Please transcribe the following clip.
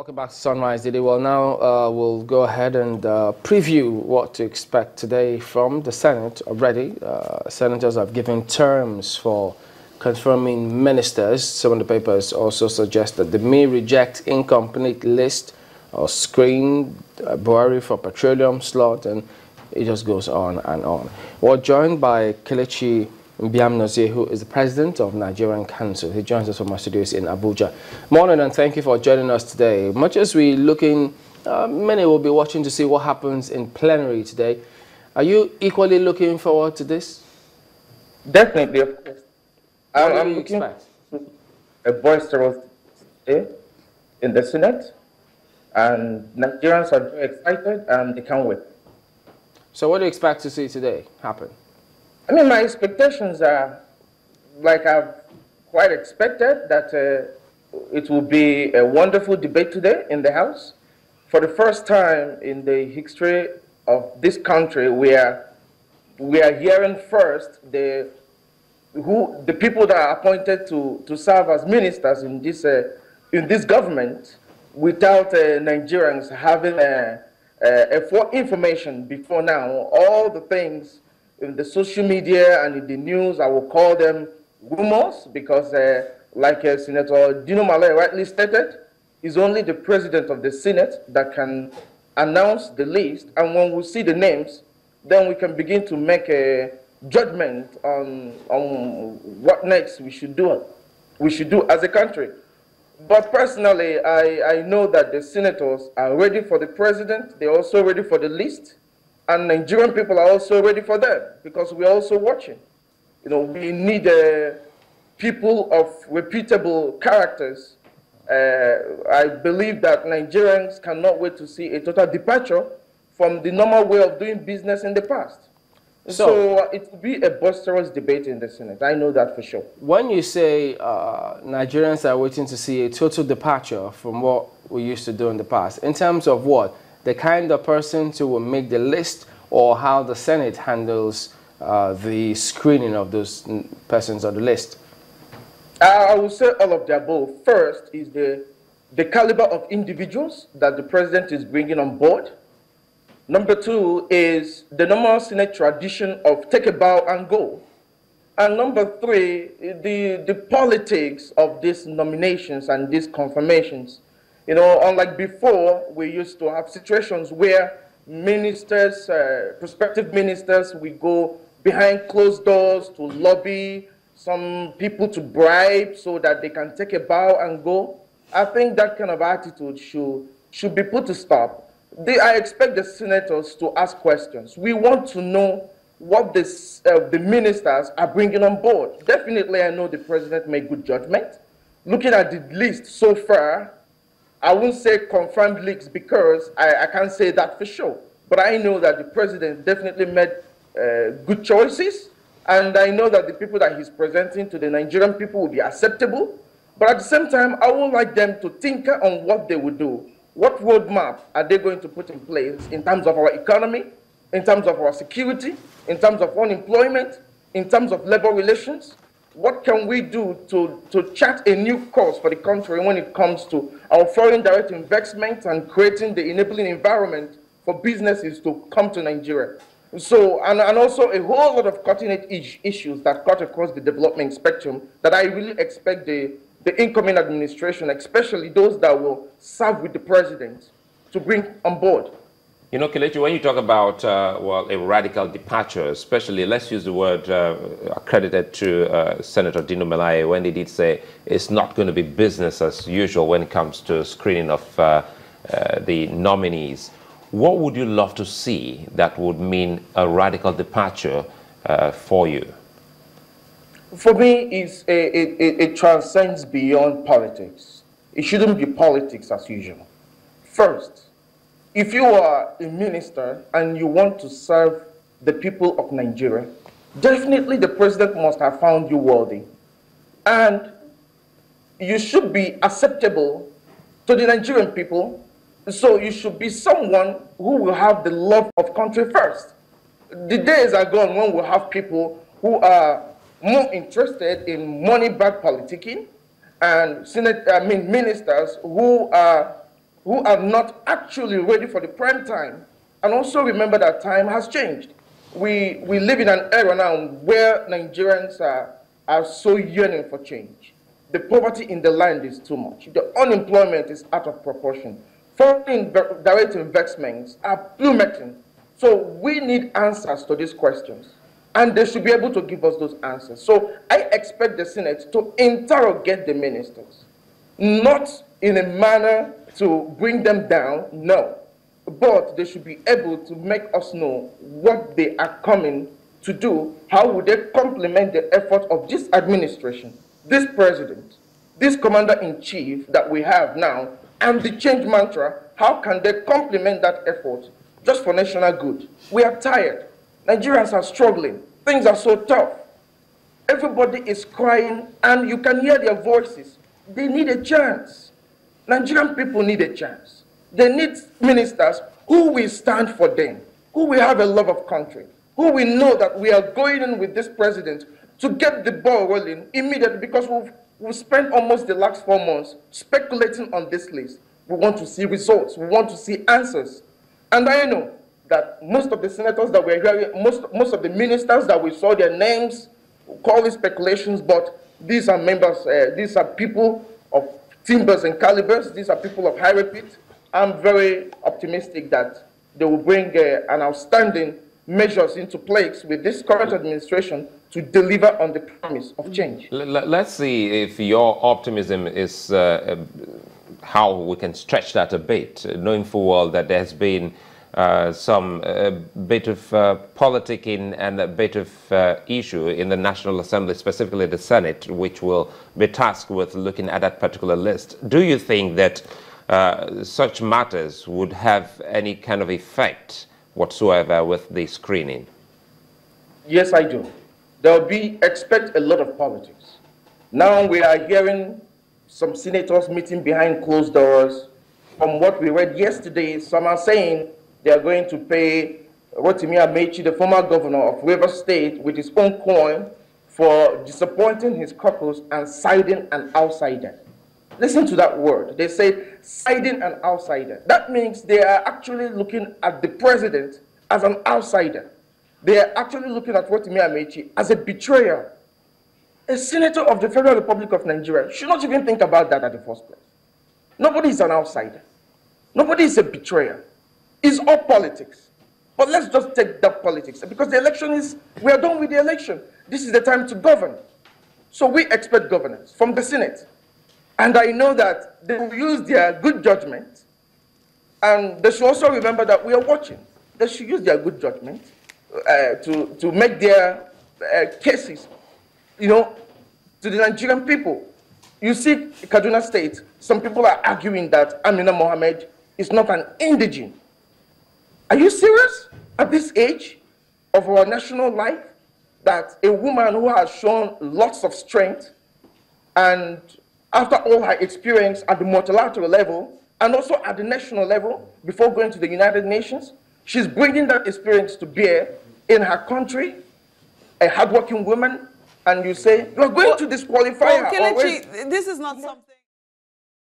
Welcome back to Sunrise Daily. Well, now we'll go ahead and preview what to expect today from the Senate already. Senators have given terms for confirming ministers. Some of the papers also suggest that they may reject incomplete list or screen Buhari for petroleum slot, and it just goes on and on. We're joined by Kelechi Mbiamnozie, who is the president of Nigerian Council. He joins us from our studios in Abuja. Morning, and thank you for joining us today. Much as we're looking, many will be watching to see what happens in plenary today. Are you equally looking forward to this? Definitely, of course. What do you expect? A boisterous day in the Senate, and Nigerians are very excited and they can't wait. So what do you expect to see today happen? I mean, my expectations are, like I've quite expected, that it will be a wonderful debate today in the House. For the first time in the history of this country, we are hearing first the people that are appointed to serve as ministers in this government, without Nigerians having information before now. All the things in the social media and in the news, I will call them rumors, because like Senator Dino Malay rightly stated, it's only the president of the Senate that can announce the list, and when we see the names, then we can begin to make a judgment on what next we should do as a country. But personally, I know that the senators are ready for the president. They're also ready for the list. And Nigerian people are also ready for them, because we're also watching. You know, we need people of reputable characters. I believe that Nigerians cannot wait to see a total departure from the normal way of doing business in the past. So it will be a boisterous debate in the Senate. I know that for sure. When you say Nigerians are waiting to see a total departure from what we used to do in the past, in terms of what? The kind of person who will make the list, or how the Senate handles the screening of those persons on the list? I will say all of the above. First is the caliber of individuals that the president is bringing on board. Number two is the normal Senate tradition of take a bow and go. And number three, the politics of these nominations and these confirmations. You know, unlike before, we used to have situations where ministers, prospective ministers, we go behind closed doors to lobby some people to bribe so that they can take a bow and go. I think that kind of attitude should be put to stop. I expect the senators to ask questions. We want to know what the ministers are bringing on board. Definitely, I know the president made good judgment. Looking at the list so far, I won't say confirmed leaks, because I can't say that for sure. But I know that the president definitely made good choices. And I know that the people that he's presenting to the Nigerian people will be acceptable. But at the same time, I would like them to think on what they will do. What roadmap are they going to put in place in terms of our economy, in terms of our security, in terms of unemployment, in terms of labor relations? What can we do to chart a new course for the country when it comes to our foreign direct investment and creating the enabling environment for businesses to come to Nigeria? So, and also a whole lot of cutting-edge issues that cut across the development spectrum that I really expect the incoming administration, especially those that will serve with the president, to bring on board. You know, Kelechi, when you talk about, well, a radical departure, especially, let's use the word accredited to Senator Dino Melaye, when they did say it's not going to be business as usual when it comes to screening of the nominees. What would you love to see that would mean a radical departure for you? For me, it transcends beyond politics. It shouldn't be politics as usual. First, if you are a minister and you want to serve the people of Nigeria, definitely the president must have found you worthy. And you should be acceptable to the Nigerian people. So you should be someone who will have the love of country first. The days are gone when we'll have people who are more interested in money-backed politicking, and ministers who are who are not actually ready for the prime time. And also remember that time has changed. We live in an era now where Nigerians are so yearning for change. The poverty in the land is too much. The unemployment is out of proportion. Foreign direct investments are plummeting. So we need answers to these questions. And they should be able to give us those answers. So I expect the Senate to interrogate the ministers, not in a manner to bring them down, no. But they should be able to make us know what they are coming to do. How would they complement the effort of this administration, this president, this commander-in-chief that we have now, and the change mantra? How can they complement that effort just for national good? We are tired. Nigerians are struggling. Things are so tough. Everybody is crying, and you can hear their voices. They need a chance. Nigerian people need a chance. They need ministers who will stand for them, who will have a love of country, who will know that we are going in with this president to get the ball rolling immediately, because we've spent almost the last 4 months speculating on this list. We want to see results. We want to see answers. And I know that most of the senators that we're hearing, most of the ministers that we saw their names, we call it speculations, but these are members, these are people of timbers and calibers. These are people of high repute. I'm very optimistic that they will bring an outstanding measures into place with this current administration to deliver on the promise of change. Let's see if your optimism is how we can stretch that a bit, knowing full well that there has been some bit of politicking and a bit of issue in the National Assembly, specifically the Senate, which will be tasked with looking at that particular list. Do you think that such matters would have any kind of effect whatsoever with the screening? Yes, I do. There will be, expect a lot of politics. Now we are hearing some senators meeting behind closed doors. From what we read yesterday, some are saying they are going to pay Rotimi Amechi, the former governor of Rivers State, with his own coin for disappointing his caucus and siding an outsider. Listen to that word. They say siding an outsider. That means they are actually looking at the president as an outsider. They are actually looking at Rotimi Amechi as a betrayer. A senator of the Federal Republic of Nigeria should not even think about that at the first place. Nobody is an outsider. Nobody is a betrayer. It's all politics. But let's just take that politics, because the election is, we are done with the election. This is the time to govern. So we expect governance from the Senate. And I know that they will use their good judgment, and they should also remember that we are watching. They should use their good judgment to make their cases, you know, to the Nigerian people. You see, Kaduna State, some people are arguing that Amina Mohammed is not an indigene. Are you serious? At this age of our national life, that a woman who has shown lots of strength, and after all her experience at the multilateral level and also at the national level before going to the United Nations, she's bringing that experience to bear in her country, a hardworking woman, and you say, you're going to disqualify her always. Kelechi, this is not something...